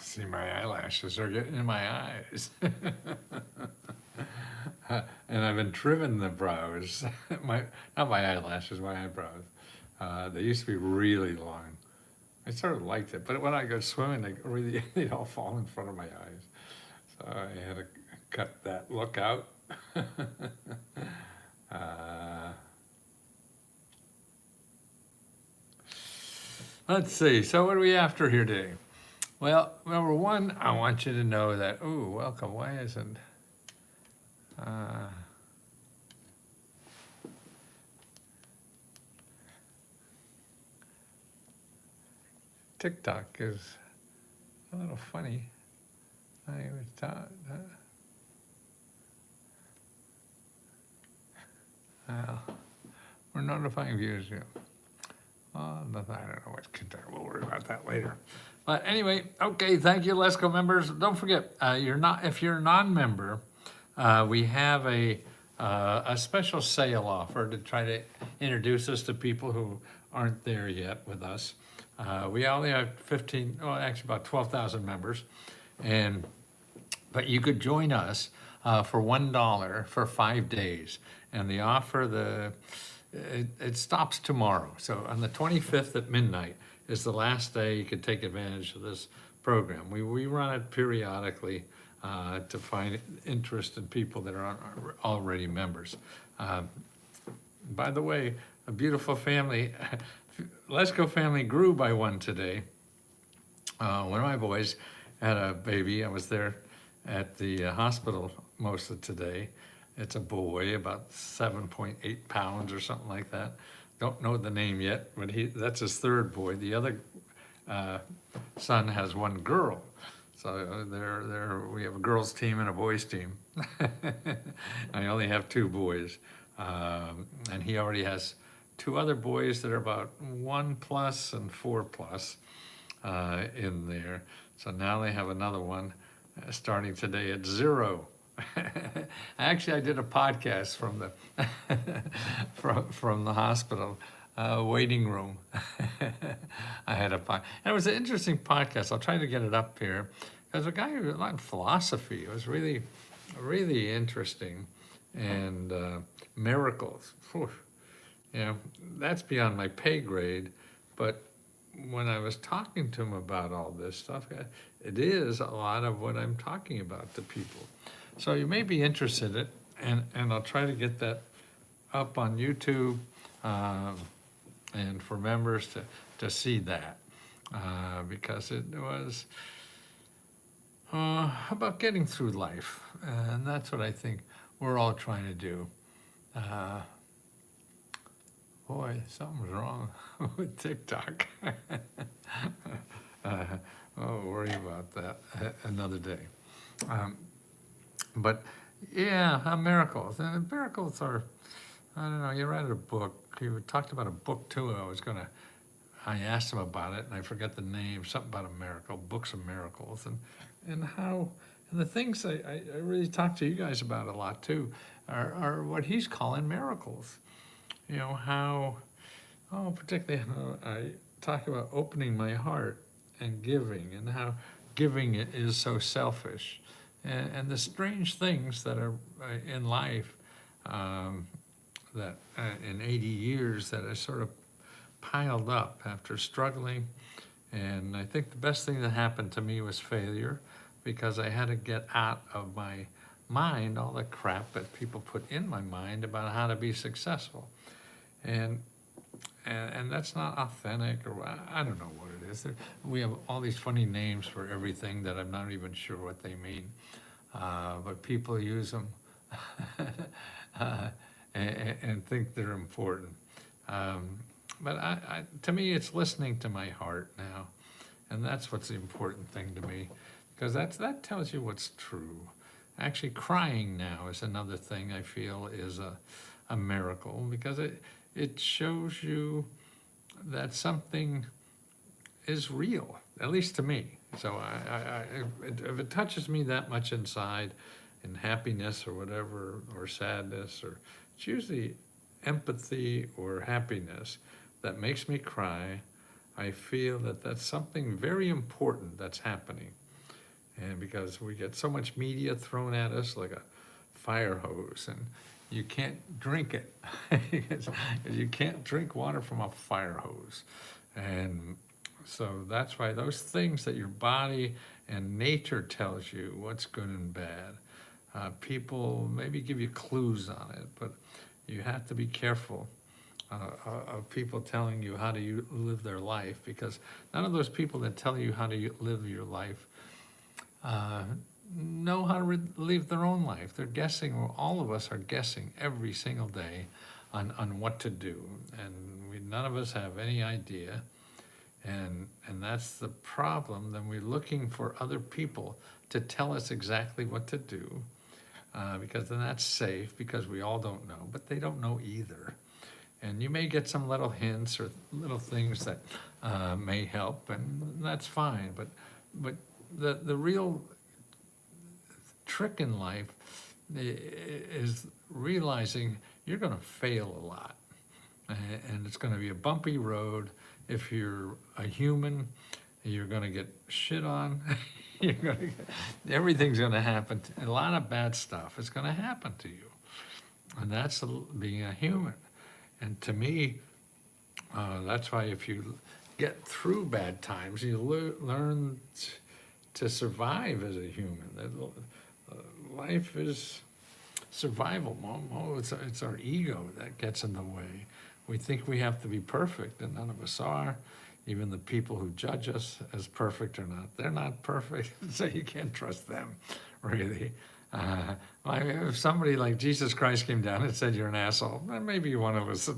See, my eyelashes are getting in my eyes. And I've been trimming the brows. Not my eyelashes, my eyebrows. They used to be really long. I sort of liked it, but when I go swimming, they all fall in front of my eyes. So I had to cut that look out. Let's see. So what are we after here today? Well, number one, I want you to know that. Oh, welcome. Why isn't? TikTok is a little funny. I was taught. Well, we're notifying viewers. Yeah. Nothing, I don't know what TikTok. We'll worry about that later. But anyway, okay. Thank you, Let's Go members. Don't forget, if you're a non-member, we have a special sale offer to try to introduce us to people who aren't there yet with us. We only have actually about 12,000 members, but you could join us for $1 for 5 days, and the offer it stops tomorrow. So on the 25th at midnight is the last day you could take advantage of this program. We run it periodically to find interest in people that are already members. By the way, a beautiful family, Let's Go family grew by one today. One of my boys had a baby. I was there at the hospital most of today. It's a boy, about 7.8 pounds or something like that. Don't know the name yet, but that's his third boy. The other son has one girl. So we have a girls team and a boys team. I only have 2 boys. And he already has 2 other boys that are about 1+ and 4+ in there. So now they have another one starting today at 0. Actually, I did a podcast from the from the hospital waiting room. I had a podcast. And it was an interesting podcast. I'll try to get it up here. Because a guy who was on philosophy. It was really, really interesting. And miracles. Whew. That's beyond my pay grade. But when I was talking to him about all this stuff, it is a lot of what I'm talking about to people. So you may be interested in it, and I'll try to get that up on YouTube and for members to see that because it was about getting through life, and that's what I think we're all trying to do. Boy, something's wrong with TikTok. I'll worry about that another day. But yeah, miracles. And miracles are, I don't know, you read a book, you talked about a book too. I asked him about it and I forget the name, something about a miracle, books of miracles. And the things I really talk to you guys about a lot too are what he's calling miracles. Particularly how I talk about opening my heart and giving, and how giving is so selfish. And the strange things that are in life that in 80 years that I sort of piled up after struggling. And I think the best thing that happened to me was failure, because I had to get out of my mind all the crap that people put in my mind about how to be successful. And that's not authentic, or I don't know what it is. We have all these funny names for everything that I'm not even sure what they mean. But people use them and think they're important. But to me, it's listening to my heart now. And that's what's the important thing to me, because that tells you what's true. Actually, crying now is another thing I feel is a miracle, because it shows you that something is real, at least to me. So if it touches me that much inside, in happiness or whatever, or sadness, or it's usually empathy or happiness that makes me cry, I feel that that's something very important that's happening. And because we get so much media thrown at us like a fire hose, and you can't drink it. You can't drink water from a fire hose. And so that's why those things that your body and nature tells you what's good and bad, people maybe give you clues on it, but you have to be careful of people telling you how to live their life, because none of those people that tell you how to live your life know how to live their own life. They're guessing, or all of us are guessing every single day on what to do, and none of us have any idea, and that's the problem. Then we're looking for other people to tell us exactly what to do, because then that's safe, because we all don't know, but they don't know either. And you may get some little hints or little things that may help, and that's fine. But the real trick in life is realizing you're going to fail a lot, and it's going to be a bumpy road. If you're a human, you're going to get shit on. Everything's going to happen. A lot of bad stuff is going to happen to you, and that's being a human. And to me, that's why if you get through bad times, you learn to survive as a human. Life is survival. It's our ego that gets in the way. We think we have to be perfect, and none of us are. Even the people who judge us as perfect or not, they're not perfect, so you can't trust them, really. If somebody like Jesus Christ came down and said you're an asshole, then maybe one of us.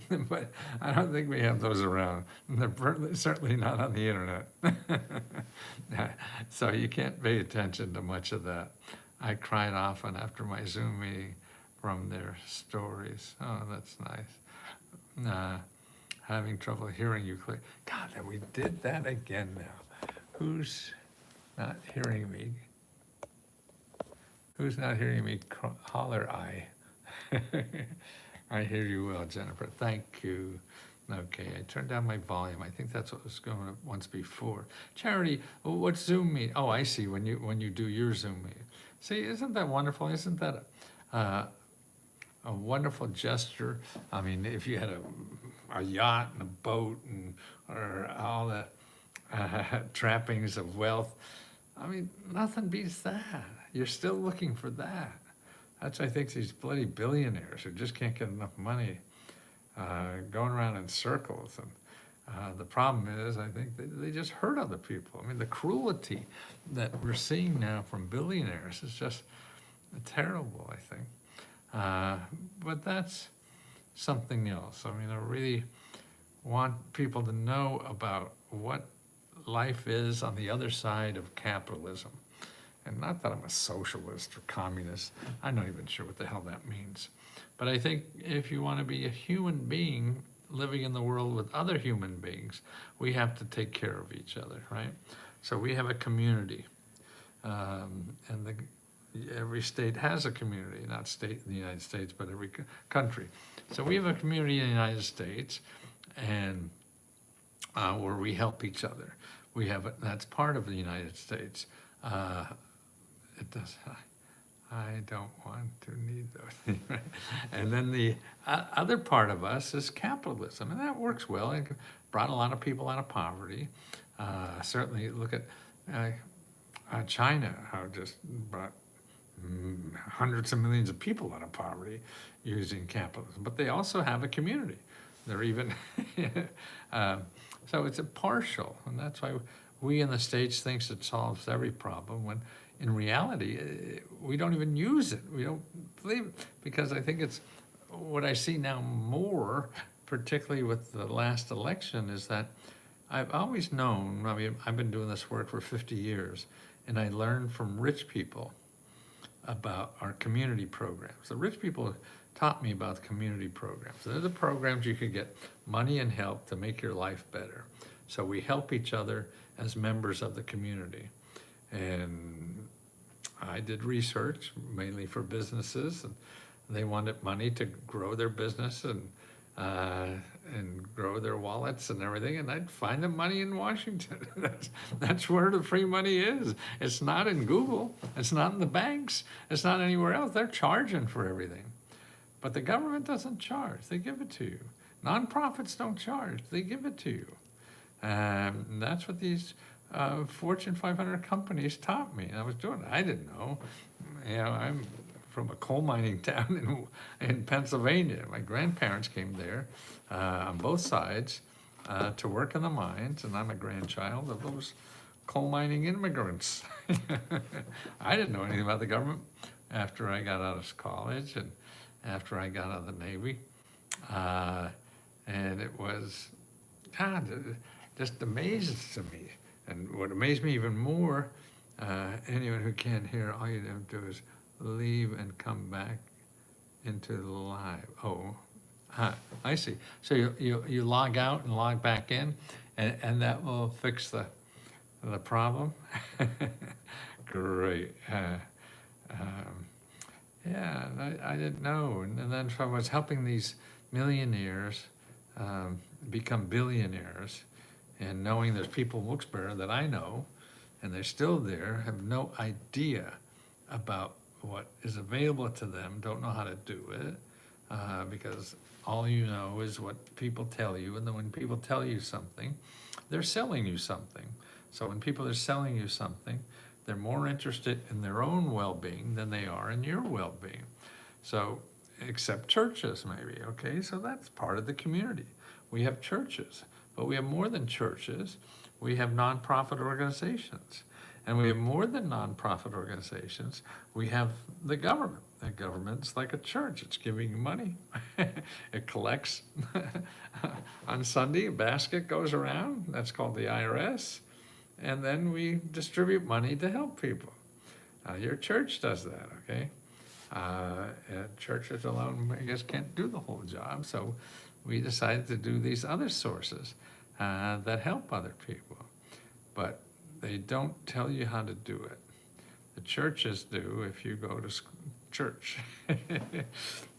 But I don't think we have those around. They're certainly not on the internet. So you can't pay attention to much of that. I cried often after my Zoom meeting from their stories. Oh, that's nice. Having trouble hearing you clear. God, and we did that again now. Who's not hearing me? Who's not hearing me? Holler I. I hear you well, Jennifer. Thank you. Okay, I turned down my volume. I think that's what was going once before. Charity, what's Zoom mean? Oh, I see. When you do your Zoom meeting. See, isn't that wonderful? Isn't that a wonderful gesture? I mean, if you had a yacht and a boat or all the trappings of wealth, I mean, nothing beats that. You're still looking for that. That's why I think these bloody billionaires who just can't get enough money going around in circles. And the problem is, I think they just hurt other people. I mean, the cruelty that we're seeing now from billionaires is just terrible, I think. But that's something else. I mean, I really want people to know about what life is on the other side of capitalism. And not that I'm a socialist or communist. I'm not even sure what the hell that means. But I think if you want to be a human being living in the world with other human beings, we have to take care of each other, right? So we have a community. And every state has a community, not state in the United States, but every country. So we have a community in the United States, and where we help each other. That's part of the United States. It does. I don't want to need those. And then the other part of us is capitalism, and that works well. It brought a lot of people out of poverty. Certainly, look at China, how it just brought hundreds of millions of people out of poverty using capitalism. But they also have a community. They're even so it's a partial, and that's why we in the States thinks it solves every problem, when in reality, we don't even use it. We don't believe it, because I think it's what I see now more, particularly with the last election, is that I've always known, I mean, I've been doing this work for 50 years, and I learned from rich people about our community programs. The rich people taught me about the community programs. They're the programs you could get money and help to make your life better. So we help each other as members of the community. And I did research mainly for businesses, and they wanted money to grow their business and grow throw their wallets and everything, and I'd find the money in Washington. That's where the free money is. It's not in Google. It's not in the banks. It's not anywhere else. They're charging for everything. But the government doesn't charge. They give it to you. Nonprofits don't charge. They give it to you. And that's what these Fortune 500 companies taught me. I was doing it. I didn't know. You know, I'm from a coal mining town in Pennsylvania. My grandparents came there on both sides to work in the mines, and I'm a grandchild of those coal mining immigrants. I didn't know anything about the government after I got out of college and after I got out of the Navy. And it was, God, it just amazes to me. And what amazed me even more, anyone who can't hear, all you have to do is leave and come back into the live. Oh, I see. So you log out and log back in, and that will fix the problem. Great. Yeah, I didn't know. And then so I was helping these millionaires become billionaires, and knowing there's people in Wilkes-Barre that I know, and they're still there, have no idea about what is available to them, don't know how to do it, because all you know is what people tell you, and then when people tell you something, they're selling you something. So when people are selling you something, they're more interested in their own well-being than they are in your well-being. So, except churches maybe, okay? So that's part of the community. We have churches, but we have more than churches. We have nonprofit organizations. And we have more than nonprofit organizations. We have the government. The government's like a church. It's giving you money. It collects on Sunday, a basket goes around. That's called the IRS. And then we distribute money to help people. Your church does that, okay? Churches alone, I guess, can't do the whole job. So we decided to do these other sources that help other people. But they don't tell you how to do it. The churches do if you go to church.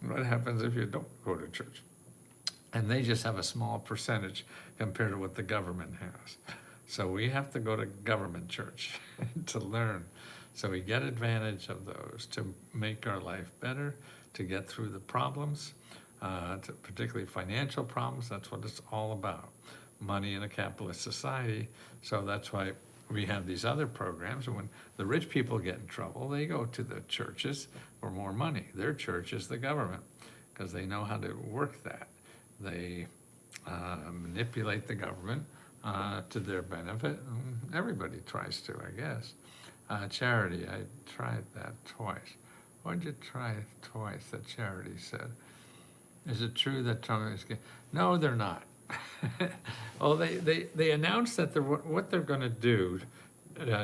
What happens if you don't go to church? And they just have a small percentage compared to what the government has. So we have to go to government church to learn. So we get advantage of those to make our life better, to get through the problems, particularly financial problems. That's what it's all about. Money in a capitalist society. So that's why we have these other programs. And when the rich people get in trouble, they go to the churches for more money. Their church is the government because they know how to work that. They manipulate the government to their benefit. Everybody tries to, I guess. Charity, I tried that twice. Why'd you try it twice, the charity said? Is it true that Trump is gay? No, they're not. Well, they announced that what they're going to do,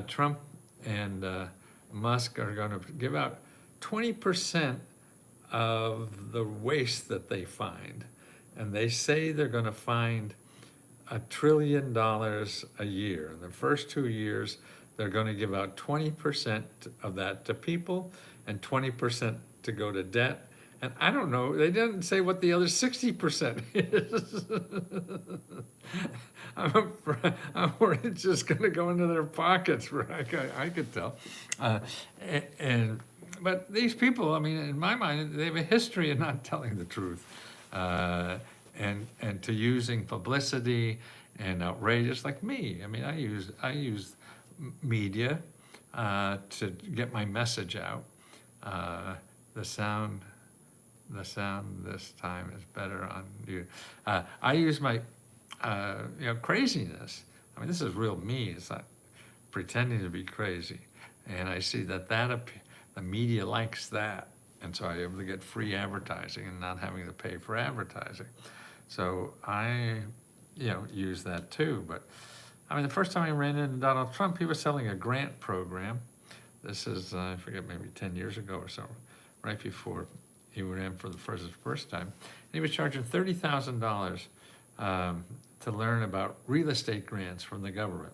Trump and Musk are going to give out 20% of the waste that they find. And they say they're going to find $1 trillion a year. In the first 2 years, they're going to give out 20% of that to people and 20% to go to debt. And I don't know, they didn't say what the other 60% is. I'm worried it's just going to go into their pockets, I could tell. But these people, I mean, in my mind, they have a history of not telling the truth. And to using publicity and outrageous, like me. I mean, I use media to get my message out. The sound this time is better on you. I use my craziness. I mean, this is real me. It's not pretending to be crazy. And I see that the media likes that. And so I'm able to get free advertising and not having to pay for advertising. So I, use that too. But I mean, the first time I ran into Donald Trump, he was selling a grant program. This is, I forget, maybe 10 years ago or so, right before he ran for the first time. And he was charging $30,000 to learn about real estate grants from the government.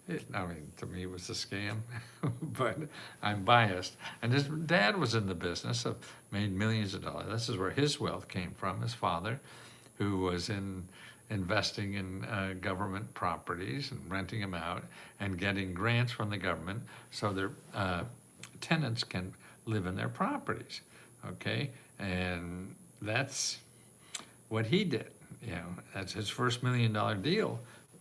To me, it was a scam, but I'm biased. And his dad was in the business, made millions of dollars. This is where his wealth came from, his father, who was investing in government properties and renting them out and getting grants from the government so their tenants can live in their properties, okay? And that's what he did. You know, that's his first $1 million deal.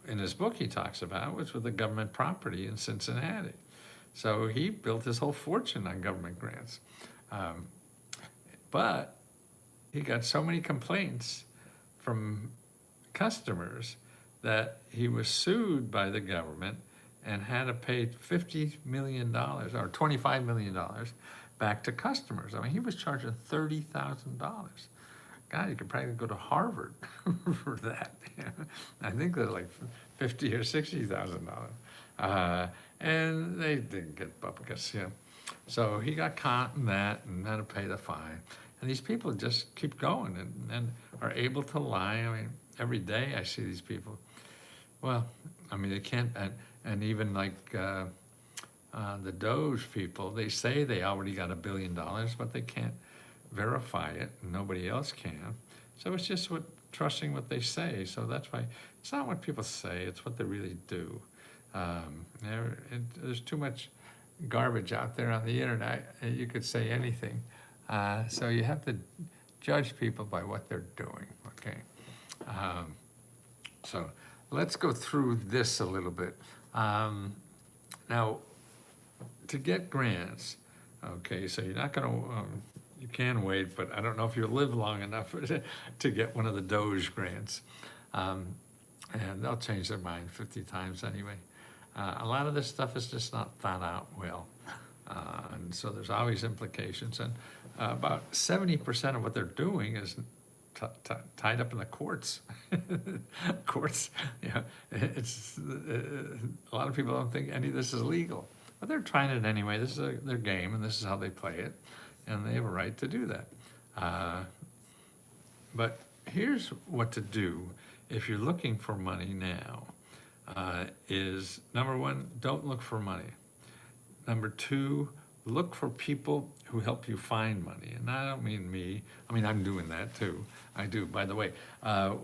In his book, he talks about was with a government property in Cincinnati. So he built his whole fortune on government grants. But he got so many complaints from customers that he was sued by the government and had to pay $50 million or $25 million back to customers. I mean, he was charging $30,000. God, you could probably go to Harvard for that. I think they're like $50,000 or $60,000. And they didn't get bupkis, you know. So he got caught in that and had to pay the fine. And these people just keep going and are able to lie. I mean, every day I see these people. Well, I mean, they can't, and even like the DOGE people, they say they already got $1 billion, but they can't verify it, and nobody else can. So it's just trusting what they say. So that's why it's not what people say, it's what they really do. There's too much garbage out there on the internet. You could say anything. So you have to judge people by what they're doing, okay? So let's go through this a little bit. Now, to get grants, okay, so you're not gonna, you can wait, but I don't know if you'll live long enough to get one of the DOGE grants. And they'll change their mind 50 times anyway. A lot of this stuff is just not thought out well. And so there's always implications. And about 70% of what they're doing is tied up in the courts. Courts, you know, it's, a lot of people don't think any of this is legal. But they're trying it anyway. This is their game, and this is how they play it. And they have a right to do that. But here's what to do if you're looking for money now. Is number one, don't look for money. Number two, look for people who help you find money. And I don't mean me. I mean, I'm doing that too. I do. By the way,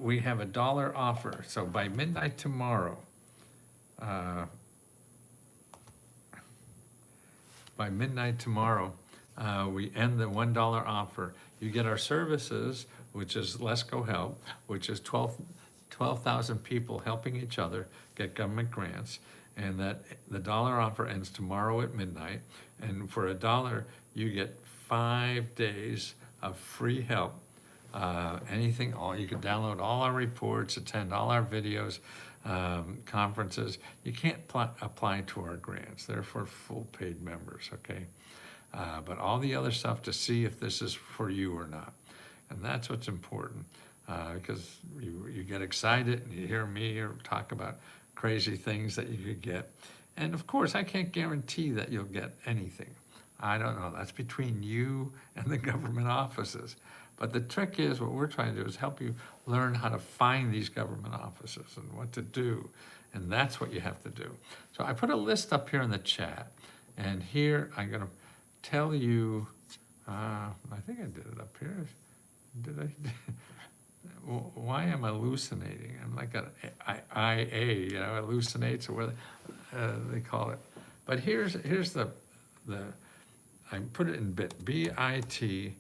we have a $1 offer. So by midnight tomorrow, we end the $1 offer. You get our services, which is Let's Go Help, which is 12,000 people helping each other get government grants, and that the $1 offer ends tomorrow at midnight. And for $1, you get 5 days of free help. Anything, you can download all our reports, attend all our videos, conferences. You can't apply to our grants. They're for full paid members, okay? But all the other stuff to see if this is for you or not. And that's what's important, because you get excited and you hear me or talk about crazy things that you could get. And of course, I can't guarantee that you'll get anything. I don't know, that's between you and the government offices. But the trick is, what we're trying to do is help you learn how to find these government offices and what to do. And that's what you have to do. So I put a list up here in the chat. And here I'm gonna tell you, I think I did it up here. Did I? Why am I hallucinating? I'm like an IA, you know, hallucinates, or what they call it. But here's the I put it in bit.ly/50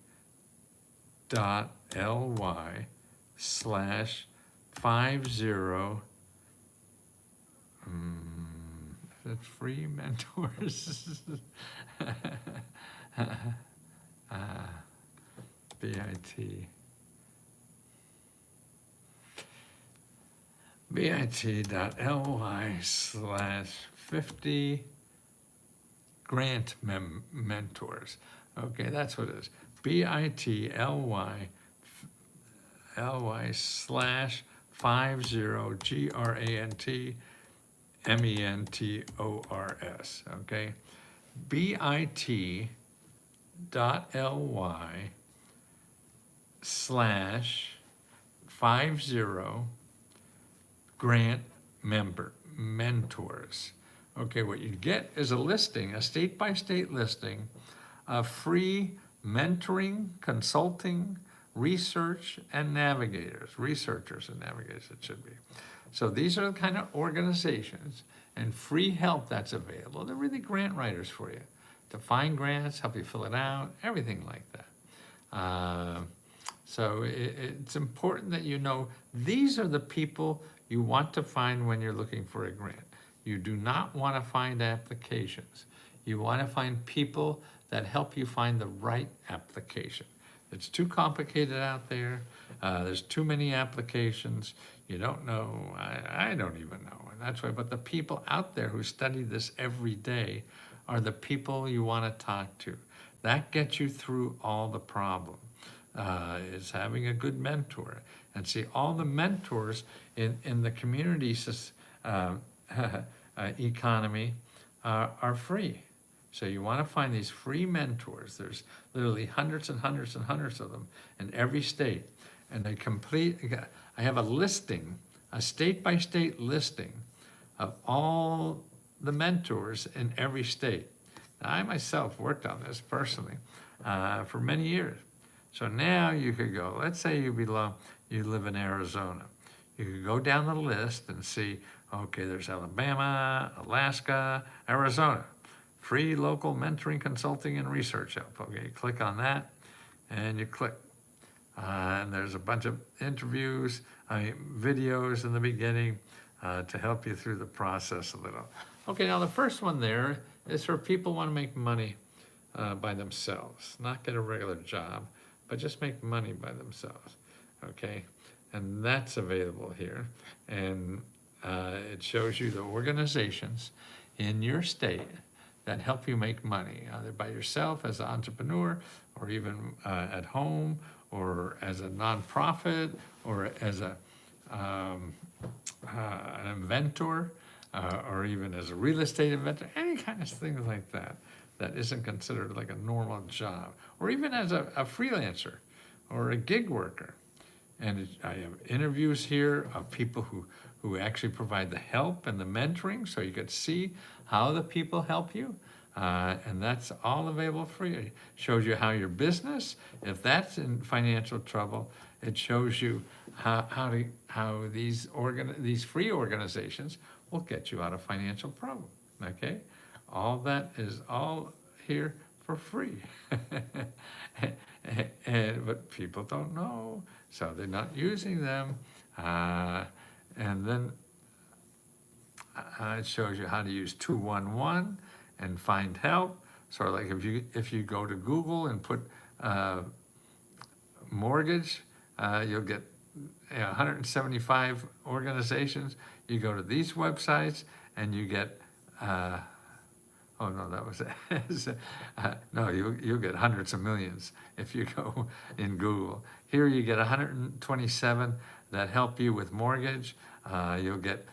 is it free mentors? bit.ly/50 grant mentors. Okay, that's what it is. bit.ly/50 grant mentors. Okay, bit.ly/50 grant mentors. Okay, what you get is a listing, a state-by-state listing of free mentoring, consulting, research and navigators, researchers and navigators it should be. So these are the kind of organizations and free help that's available. They're really grant writers for you to find grants, help you fill it out, everything like that. So it's important that you know these are the people you want to find when you're looking for a grant. You do not want to find applications. You want to find people that help you find the right application. It's too complicated out there. There's too many applications. You don't know. I don't even know. And that's why, but the people out there who study this every day are the people you want to talk to. That gets you through all the problem. Is having a good mentor. And see, all the mentors in the community economy are free. So you want to find these free mentors. There's literally hundreds and hundreds and hundreds of them in every state. And they I have a listing, a state-by-state listing of all the mentors in every state. Now, I myself worked on this personally for many years. So now you could go, let's say you live in Arizona. You could go down the list and see, okay, there's Alabama, Alaska, Arizona. Free local mentoring, consulting, and research help. Okay, you click on that and you click. And there's a bunch of interviews, videos in the beginning to help you through the process a little. Okay, now the first one there is for people who want to make money by themselves, not get a regular job, but just make money by themselves, okay? And that's available here. And it shows you the organizations in your state that help you make money, either by yourself as an entrepreneur, or even at home, or as a nonprofit, or as an inventor, or even as a real estate inventor, any kind of things like that, that isn't considered like a normal job, or even as a freelancer or a gig worker. And I have interviews here of people who actually provide the help and the mentoring, so you could see how the people help you. And that's all available for you. It shows you how your business, if that's in financial trouble, it shows you how these free organizations will get you out of financial problem, okay? All that is all here for free. But people don't know, so they're not using them. And then it shows you how to use 211 and find help. So like if you go to Google and put mortgage, you'll get 175 organizations. You go to these websites and you get, oh no, that was it. No, you'll get hundreds of millions if you go in Google. Here you get 127 that help you with mortgage. You'll get,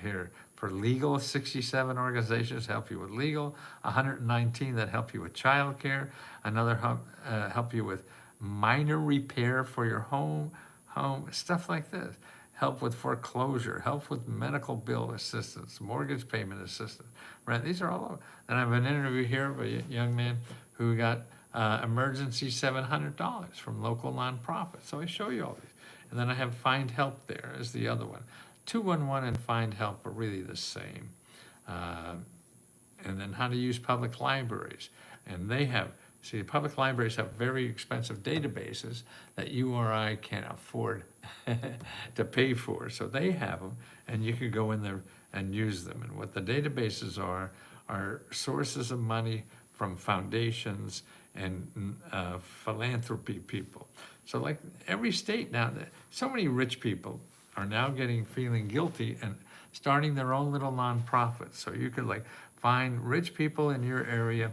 here, for legal, 67 organizations help you with legal, 119 that help you with childcare, another help you with minor repair for your home, stuff like this. Help with foreclosure, help with medical bill assistance, mortgage payment assistance, right? These are all, and I have an interview here of a young man who got emergency $700 from local nonprofits. So I show you all these. And then I have Find Help there is the other one. 211 and Find Help are really the same. And then how to use public libraries. And they have, see, public libraries have very expensive databases that you or I can't afford to pay for. So they have them, and you can go in there and use them. And what the databases are sources of money from foundations and philanthropy people. So like every state now, so many rich people are now feeling guilty and starting their own little nonprofits. So you could like find rich people in your area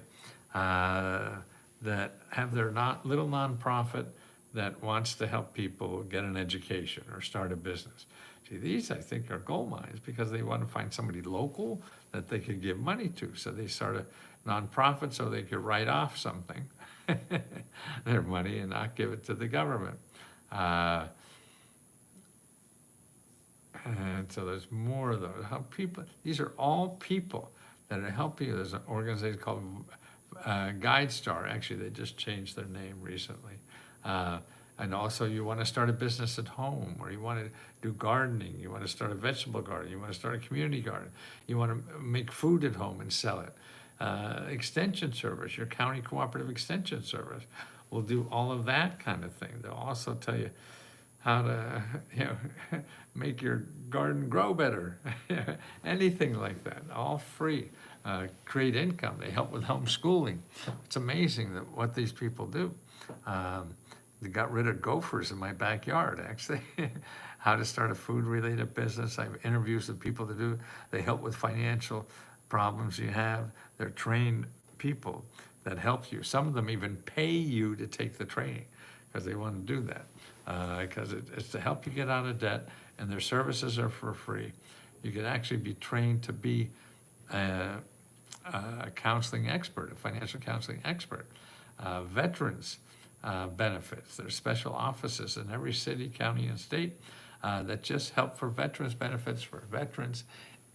that have their little nonprofit that wants to help people get an education or start a business. See, these I think are gold mines because they want to find somebody local that they could give money to. So they start a nonprofit so they could write off something, their money, and not give it to the government. And so there's more of those. How people, these are all people that are helping you. There's an organization called Guide Star, actually, they just changed their name recently. And also you want to start a business at home, or you want to do gardening, you want to start a vegetable garden, you want to start a community garden, you want to make food at home and sell it. Extension service, your county cooperative extension service will do all of that kind of thing. They'll also tell you how to, make your garden grow better. Anything like that, all free. Create income. They help with homeschooling. It's amazing that what these people do. They got rid of gophers in my backyard, actually. How to start a food-related business. I have interviews with people to do. They help with financial problems you have. They're trained people that help you. Some of them even pay you to take the training because they want to do that. Because it's to help you get out of debt, and their services are for free. You can actually be trained to be a counseling expert, a financial counseling expert. Veterans benefits. There's special offices in every city, county, and state that just help for veterans benefits for veterans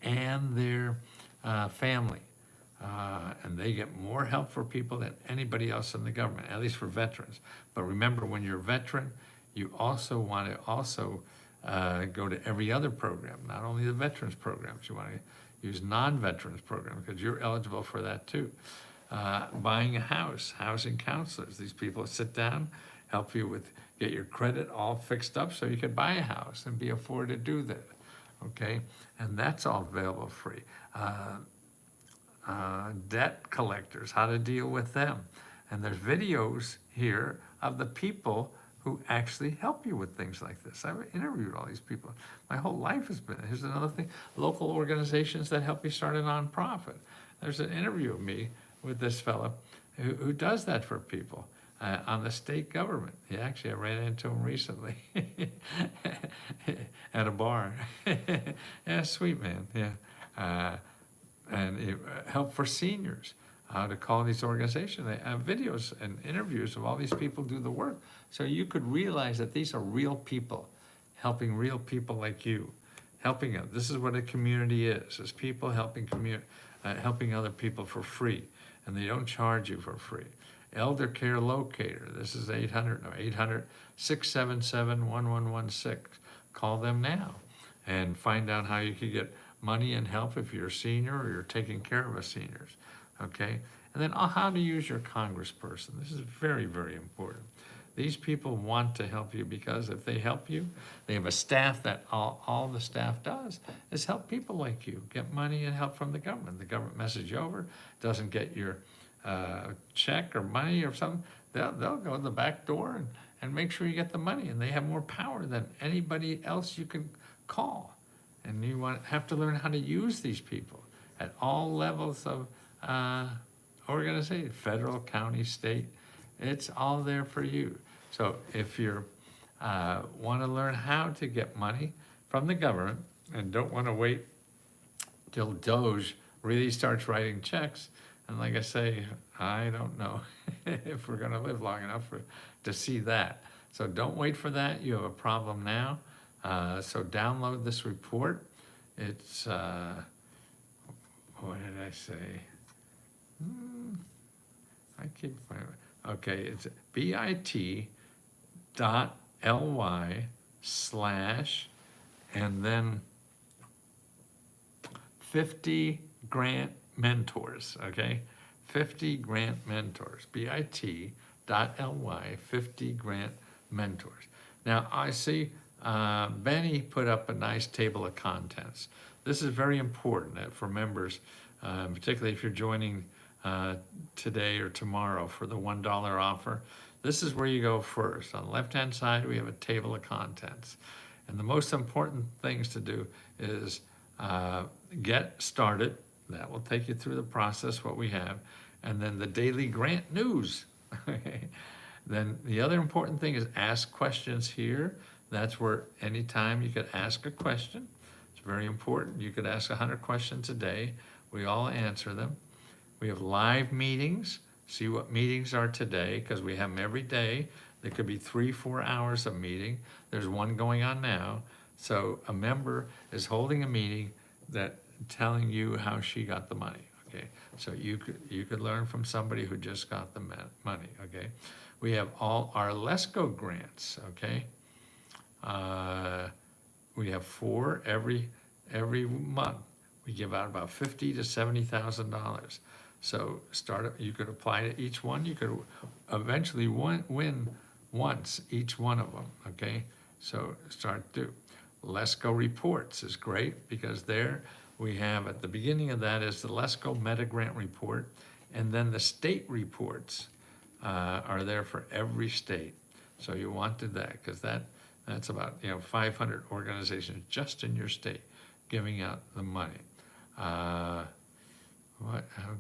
and their family. And they get more help for people than anybody else in the government, at least for veterans. But remember, when you're a veteran, you also want to go to every other program, not only the veterans programs. You want to use non-veterans programs because you're eligible for that too. Buying a house, housing counselors. These people sit down, help you with, get your credit all fixed up so you can buy a house and be afforded to do that, okay? And that's all available free. Debt collectors, how to deal with them. And there's videos here of the people who actually help you with things like this. I've interviewed all these people. My whole life has been, here's another thing, local organizations that help you start a nonprofit. There's an interview of me with this fellow who does that for people on the state government. Yeah, actually, I ran into him recently at a bar. Yeah, sweet man, yeah. And it, help for seniors, how to call these organizations. They have videos and interviews of all these people do the work. So you could realize that these are real people, helping real people like you, helping them. This is what a community is people helping helping other people for free, and they don't charge you for free. Elder Care Locator, this is 800-677-1116. Call them now and find out how you can get money and help if you're a senior or you're taking care of a seniors, okay? And then how to use your congressperson. This is very, very important. These people want to help you because if they help you, they have a staff that all the staff does is help people like you get money and help from the government. The government message you over, doesn't get your check or money or something, they'll go to the back door and make sure you get the money, and they have more power than anybody else you can call. And you have to learn how to use these people at all levels of organization, federal, county, state. It's all there for you. So if you want to learn how to get money from the government and don't want to wait till DOGE really starts writing checks, and like I say, I don't know if we're going to live long enough to see that. So don't wait for that. You have a problem now. So download this report. It's, what did I say? I keep finding, okay, it's bit.ly/ and then 50 grant mentors, okay? 50 grant mentors, bit.ly 50 grant mentors. Now I see Benny put up a nice table of contents. This is very important for members, particularly if you're joining today or tomorrow for the $1 offer. This is where you go first. On the left-hand side, we have a table of contents. And the most important things to do is get started. That will take you through the process, what we have. And then the daily grant news. Then the other important thing is ask questions here. That's where anytime you could ask a question. It's very important. You could ask 100 questions a day. We all answer them. We have live meetings. See what meetings are today, because we have them every day. There could be 3-4 hours of meeting. There's one going on now. So a member is holding a meeting that telling you how she got the money, okay? So you could learn from somebody who just got the money, okay? We have all our LESCO grants, okay? We have 4 every month. We give out about $50,000 to $70,000. So you could apply to each one. You could eventually win once each one of them, okay? So start to. LESCO reports is great because there we have at the beginning of that is the LESCO Meta Grant report, and then the state reports are there for every state. So you wanted that because that's about 500 organizations just in your state giving out the money. How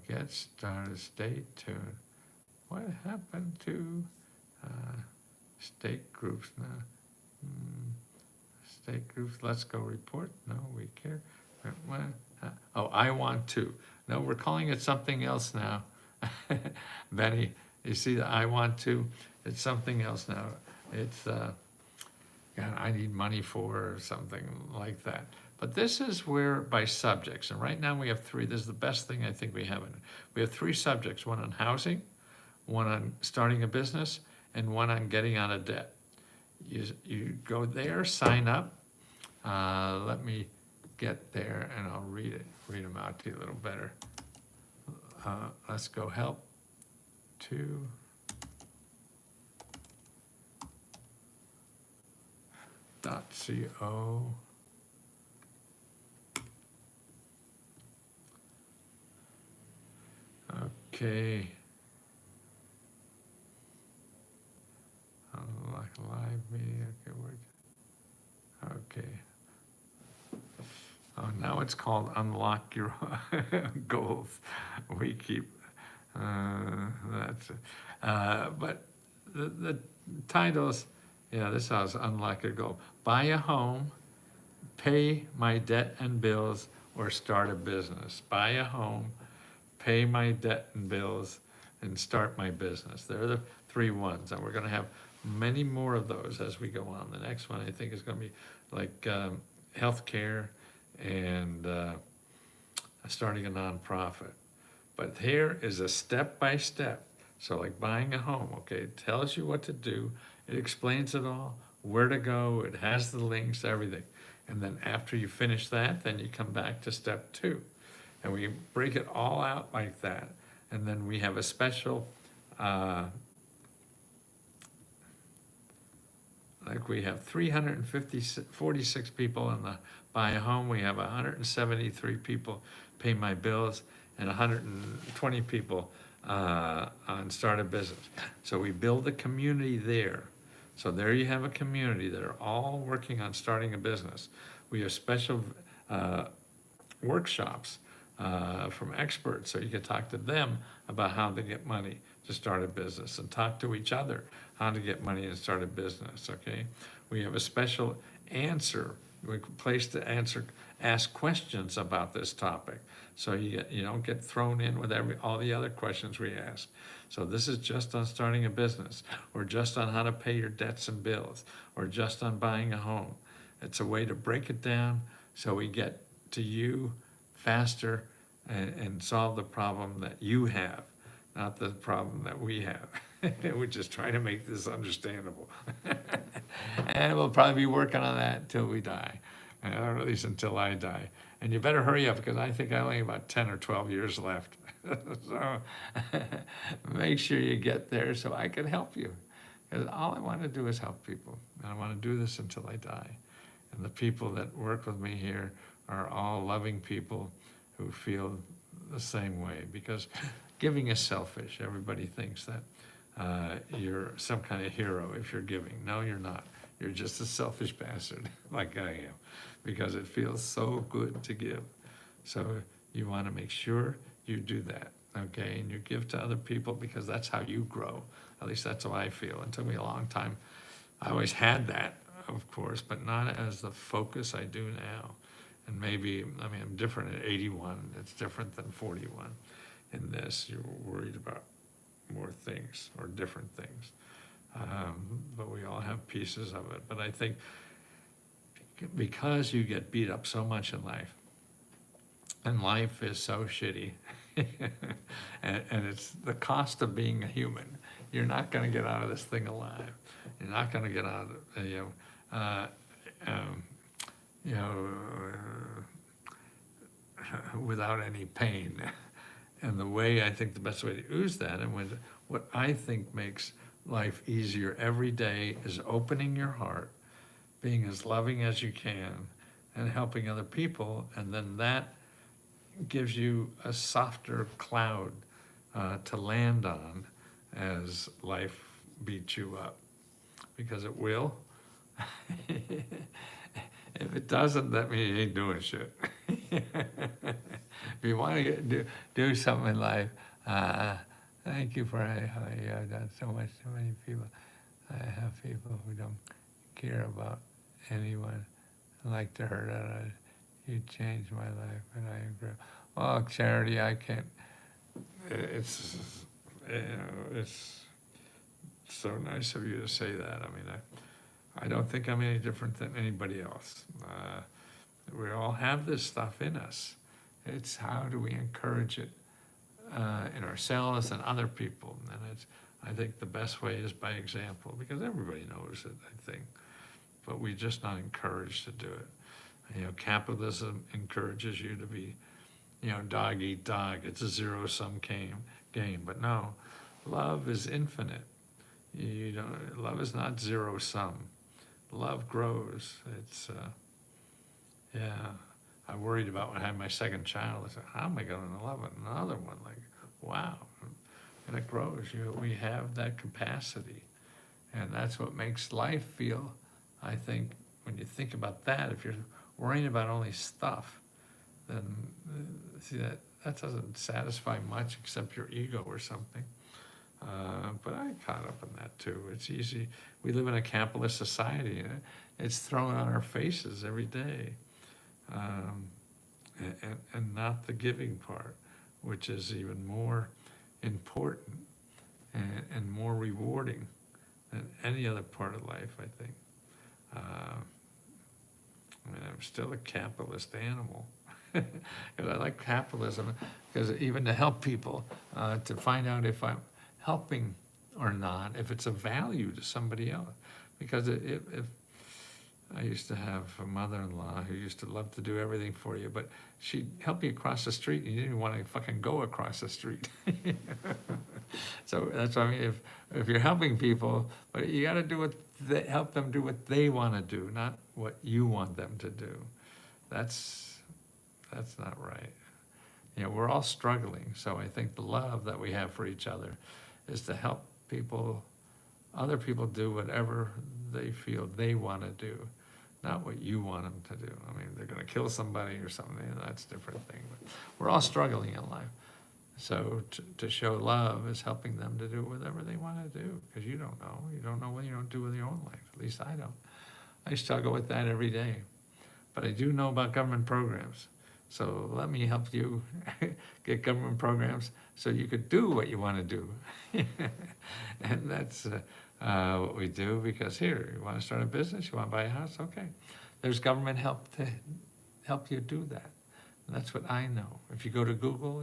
get started? Stay tuned. What happened to state groups now? State groups, let's go report. No, we care. Oh, I want to. No, we're calling it something else now. Benny, you see the I want to? It's something else now. It's, God, I need money for or something like that. But this is where by subjects, and right now we have 3. This is the best thing I think we have. We have 3 subjects, one on housing, one on starting a business, and one on getting out of debt. You go there, sign up. Let me get there and I'll read them out to you a little better. Let's go help to .co. Okay. Unlock live media. Okay. Oh, now it's called Unlock Your Goals. We keep that's. But the titles. Yeah, this house Unlock Your Goal. Buy a home, pay my debt and bills, or start a business. Buy a home, pay my debt and bills, and start my business. They're the 3 ones, and we're going to have many more of those as we go on. The next one I think is going to be like healthcare and starting a nonprofit. But here is a step-by-step. So like buying a home, okay, it tells you what to do. It explains it all, where to go. It has the links, everything. And then after you finish that, then you come back to step 2. And we break it all out like that. And then we have a special, like we have 346 people in the buy a home. We have 173 people pay my bills and 120 people on start a business. So we build a community there. So there you have a community that are all working on starting a business. We have special workshops from experts, so you can talk to them about how to get money to start a business and talk to each other how to get money and start a business, okay? We have a special place to ask questions about this topic, so you don't get thrown in with all the other questions we ask. So this is just on starting a business, or just on how to pay your debts and bills, or just on buying a home. It's a way to break it down so we get to you faster and solve the problem that you have, not the problem that we have. We're just trying to make this understandable. And we'll probably be working on that until we die, or at least until I die. And you better hurry up because I think I only have about 10 or 12 years left. So make sure you get there so I can help you. Because all I want to do is help people. And I want to do this until I die. And the people that work with me here are all loving people who feel the same way. Because giving is selfish. Everybody thinks that you're some kind of hero if you're giving. No, you're not. You're just a selfish bastard like I am. Because it feels so good to give. So you want to make sure you do that, okay? And you give to other people because that's how you grow. At least that's how I feel. It took me a long time. I always had that, of course, but not as the focus I do now. And maybe, I mean, I'm different at 81. It's different than 41. In this, you're worried about more things or different things. But we all have pieces of it. But I think because you get beat up so much in life, and life is so shitty, And it's the cost of being a human. You're not gonna get out of this thing alive. You're not gonna get out of, um, you know, without any pain. And the way, I think the best way to use that, and what I think makes life easier every day, is opening your heart, being as loving as you can, and helping other people, and then that gives you a softer cloud to land on as life beats you up, because it will. If it doesn't, that means you ain't doing shit. If you want to do something in life, thank you for how you have done so much to many people. I have people who don't care about anyone, like to hurt others. You changed my life, and I agree. Well, Charity, I can't. It's it's so nice of you to say that. I mean, I don't think I'm any different than anybody else. We all have this stuff in us. It's how do we encourage it in ourselves and other people. And I think the best way is by example, because everybody knows it, I think, but we're just not encouraged to do it. Capitalism encourages you to be, dog eat dog. It's a zero-sum game. But no, love is infinite. Love is not zero-sum. Love grows. It's, I worried about when I had my second child. I said, how am I going to love another one? Like, wow. And it grows. We have that capacity. And that's what makes life feel, I think, when you think about that, if you're worrying about only stuff, then see that doesn't satisfy much except your ego or something. But I caught up in that too. It's easy. We live in a capitalist society, and it's thrown on our faces every day. And not the giving part, which is even more important and more rewarding than any other part of life, I think. I'm still a capitalist animal. Because I like capitalism, because even to help people, to find out if I'm helping or not, if it's of value to somebody else. Because if I used to have a mother-in-law who used to love to do everything for you, but she'd help you across the street and you didn't want to fucking go across the street. So that's what I mean, if you're helping people, but you got to help them do what they want to do, not what you want them to do. That's not right. We're all struggling, so I think the love that we have for each other is to help other people do whatever they feel they want to do, not what you want them to do. I mean, they're going to kill somebody or something, that's a different thing. But we're all struggling in life. So to show love is helping them to do whatever they want to do, because you don't know. You don't know what you don't do with your own life. At least I don't. I struggle with that every day. But I do know about government programs. So let me help you get government programs so you could do what you want to do. And that's what we do, because here, you want to start a business, you want to buy a house, okay. There's government help to help you do that. And that's what I know. If you go to Google,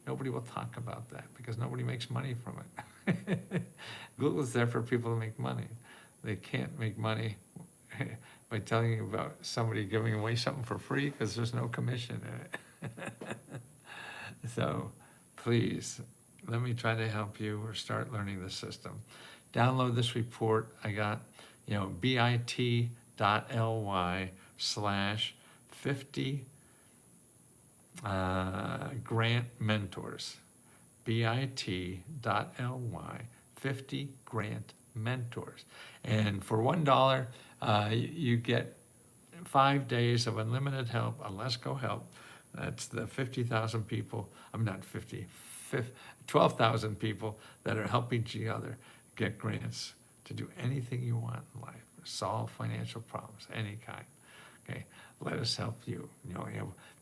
nobody will talk about that, because nobody makes money from it. Google's there for people to make money. They can't make money by telling you about somebody giving away something for free, because there's no commission in it. So please, let me try to help you or start learning the system. Download this report. I got, bit.ly/50 grant mentors. bit.ly 50 grant mentors. And for $1, you get 5 days of unlimited help on Let's Go Help. That's the 50,000 people, 12,000 people that are helping each other get grants to do anything you want in life, solve financial problems, any kind. Okay, let us help you. If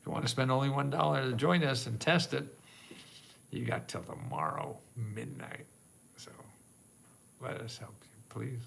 you want to spend only $1 to join us and test it, you got till tomorrow midnight. So let us help you, please.